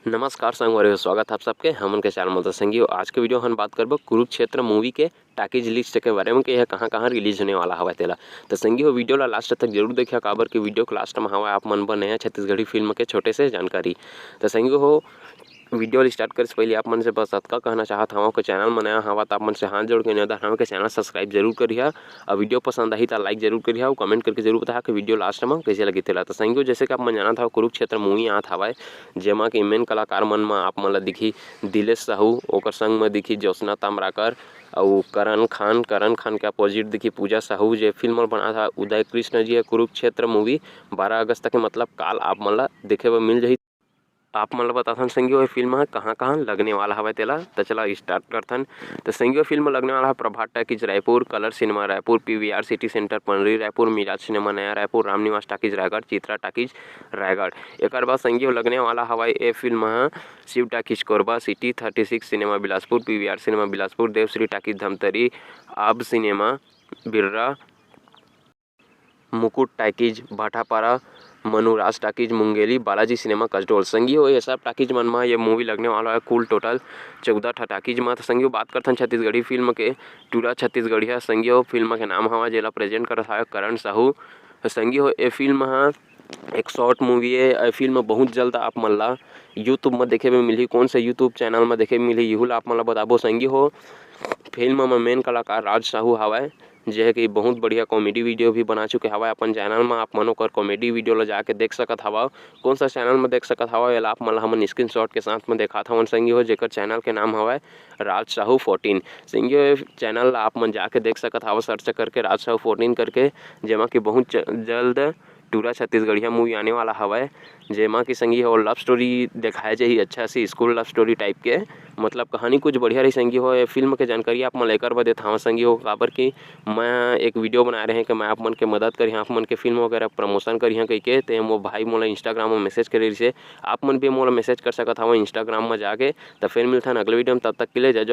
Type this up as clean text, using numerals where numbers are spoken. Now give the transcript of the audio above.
नमस्कार संगवारी, स्वागत है आप सबके हमन के चैनल में। तो संगियो आज के वीडियो हम बात करबो कुरुक्षेत्र मूवी के टाकीज लिस्ट के बारे में कि यह कहां-कहां रिलीज होने वाला हवे तेला। तो संगियो वीडियो ला लास्ट तक जरूर देखिए, काबर कि वीडियो के लास्ट में हवा आप मन बर नया छत्तीसगढ़ी फिल्म के छोटे से जानकारी। तो संगियो हो वीडियो स्टार्ट करे से पहले आप मन से बस अतका कहना चाहत हवं कि चैनल में नया हवा तो आप मन से हाथ जोड़ के निवेदन हवे कि चैनल सब्सक्राइब जरूर करिहा और वीडियो पसंद आही तो लाइक जरूर करिहा और कमेंट करके जरूर बताहा कि वीडियो लास्ट में कैसे लगी तेला। तो संगियो जैसे कि आप मन जानत हव कुरुक्षेत्र मूवी आत हवय, जेमा कि मेन कलाकार मन में आप मन ला दिखी दिलेश साहू, ओकर संग में दिखी ज्योत्सना ताम्राकर और करण खान के अपोजिट दिखी पूजा साहू। जे फिल्म बना था उदय कृष्ण जी कुरुक्षेत्र मूवी 12 अगस्त के मतलब काल आप मन ला देखे बर मिल जाही। आप मन ला बताथन संगियो ये फिल्म ह कहाँ-कहाँ लगने वाला हवे तेला। तो चला स्टार्ट करथन। तो संगियो फिल्म लगने वाला है Prabhat talkies Raipur, colour cinema Raipur, PVR city centre Pandri Raipur, Miraj cinema Naya Raipur, Ramniwas talkies Raigarh, Chitra talkies Raigarh. एकर बाद संगियो लगने वाला हवाई ए फिल्म ह Shiv talkies Korba city, 36 cinema Bilaspur, PVR cinema Bilaspur, Devshree talkies Dhamtari, आब cinema Birra, Mukut talkies Bhatapara, Manuraj talkies Mungeli, Balaji cinema Kasdol. संगियो ये सब टाकीज मन में ये मूवी लगने वाला है कुल टोटल 14 ठा टाकीज में। तो संगियो बात करथन छत्तीसगढ़ी फिल्म के टूरा छत्तीसगढ़िया। संगियो फिल्म के नाम हवा जेला प्रेजेंट करत है करण साहू। संगियो ये फिल्म ह एक शॉर्ट मूवी है। ये फिल्म बहुत जल्द आप मन ला यूट्यूब में देखे में मिलही। कौन से यूट्यूब चैनल में देखे में मिलही यहू ला आप मन ला बताबो। संगियो फिल्म में मेन कलाकार राज साहू हवय, जे है कि बहुत बढ़िया कॉमेडी वीडियो भी बना चुके हवा अपन चैनल में। आप मन ओकर कॉमेडी वीडियो ला जाके देख सकत हवा। कौन सा चैनल में देख सकत हवा एला आप मन ला हमन स्क्रीनशॉट के साथ में दिखात हवन संगियो, जेकर चैनल के नाम हवय राज साहू 14। संगियो ये चैनल ला आप मन जाके देख सकत हवा सर्च करके राज साहू 14 करके, जेमा कि बहुत जल्द टूरा छत्तीसगढ़िया मूवी आने वाला हवय। जेमा कि संगियो लव स्टोरी दिखाए जाही अच्छा सी स्कूल लव स्टोरी टाइप के, मतलब कहानी कुछ बढ़िया रही। संगियो ये फिल्म के जानकारी आप मन लेकर बदे था संगियो, काबर कि मैं एक वीडियो बना रहे हैं कि मैं आप मन के मदद करी, आप मन के फिल्म वगैरह प्रमोशन करी कहिके। तो मो भाई मोला इंस्टाग्राम में मैसेज करे से आप मन भी मोला मैसेज कर सकत हवं इंस्टाग्राम में जाके। तो फिर मिलथन अगले वीडियो में, तब तक के लिए जय जवाहर।